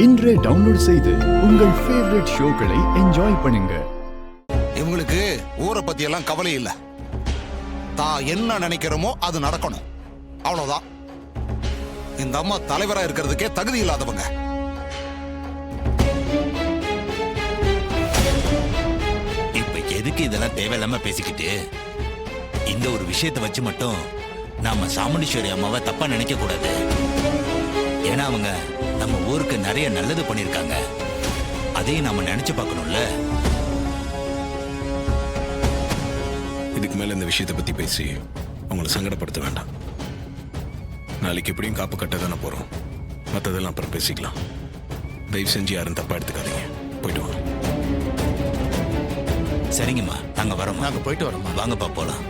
இன்றே டவுன்லோட் செய்து உங்கள் ஃபேவரட் ஷோக்களை என்ஜாய் பண்ணுங்க. இவங்களுக்கு ஊரை பத்தி எல்லாம் கவலை இல்ல. தான் என்ன நினைக்கிறோமோ அது நடக்கணும், அவ்வளவுதான். இந்த அம்மா தலைவரா இருக்கிறதுக்கே தகுதி இல்லாதவங்க. இப்ப எதுக்கு இதெல்லாம் தேவையில்லாம பேசிக்கிட்டு? இந்த ஒரு விஷயத்தை வச்சு மட்டும் நாம சாமுண்டீஸ்வரி அம்மாவை தப்பா நினைக்க கூடாது. ஏன்னா அவங்க நம்ம ஊருக்கு நிறைய நல்லது பண்ணிருக்காங்க. அதையும் நாம நினைச்சு பார்க்கணும்ல. இதுக்கு மேல இந்த விஷயத்தை பத்தி பேசி அவங்களை சங்கடப்படுத்த வேண்டாம். நாளைக்கு எப்படியும் காப்பு கட்ட தானே போறோம். மற்றதெல்லாம் அப்புறம் பேசிக்கலாம். தயவு செஞ்சு யாரும் தப்பா எடுத்துக்காதீங்க. போயிட்டு வாங்க. சரிங்கம்மா, நாங்க வரோம். நாங்க போயிட்டு வரோம். வாங்கப்பா போலாம்.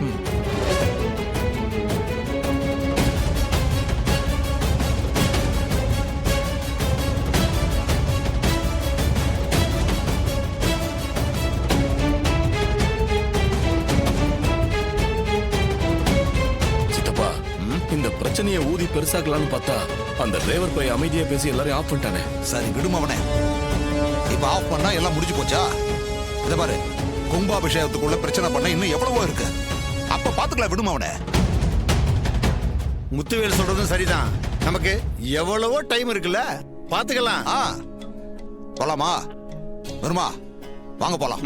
சித்தப்பா, இந்த பிரச்சனையை ஊதி பெருசாக்கலாம்னு பார்த்தா அந்த டிரைவர் போய் அமைதியா பேசி எல்லாரையும் ஆஃப் பண்ணிட்டானே. சரி விடுமா அவனே. இப்ப ஆஃப் பண்ணா எல்லாம் முடிஞ்சு போச்சா? இத பாரு, கும்பாபிஷேகத்துக்குள்ள பிரச்சனை பண்ண இன்னும் எவ்வளவோ இருக்கு. அப்ப பாத்துக்கலாம், விடுமா அவனே. முத்துவேல் சொல்றதும் சரிதான். நமக்கு எவ்வளவோ டைம் இருக்குல்ல, பாத்துக்கலாம். போலாமா? வருமா? வாங்க போலாம்.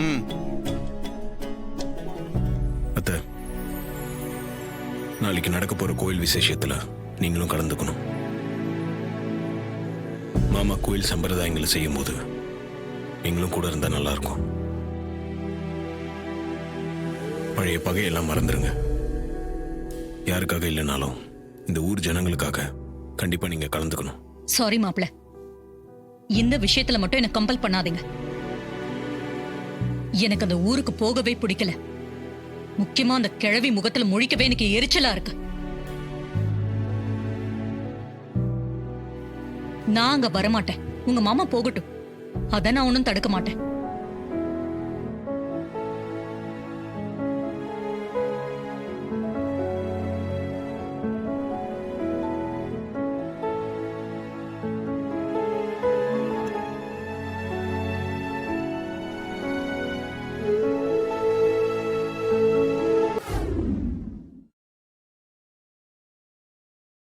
அத்தை, நாளைக்கு நடக்க போற கோயில் விசேஷத்துல நீங்களும் கலந்துக்கணும். மாமா கோயில் சம்பிரதாயங்களை செய்யும் போது நீங்களும் கூட இருந்தா நல்லா இருக்கும். பழைய பகையெல்லாம் மறந்துருங்க. யாருக்காக இல்லைனாலும் இந்த ஊர் ஜனங்களுக்காக கண்டிப்பா நீங்க கலந்துக்கணும். சாரி மாப்ள, இந்த விஷயத்துல மட்டும் என்ன கம்பல் பண்ணாதீங்க. எனக்கு அந்த ஊருக்கு போகவே பிடிக்கல. முக்கியமா அந்த கிழவி முகத்துல முழிக்கவே எனக்கு எரிச்சலா இருக்கு. நான் அங்க வரமாட்டேன். உங்க மாமா போகட்டும், அத நான் ஒன்னும் தடுக்க மாட்டேன்.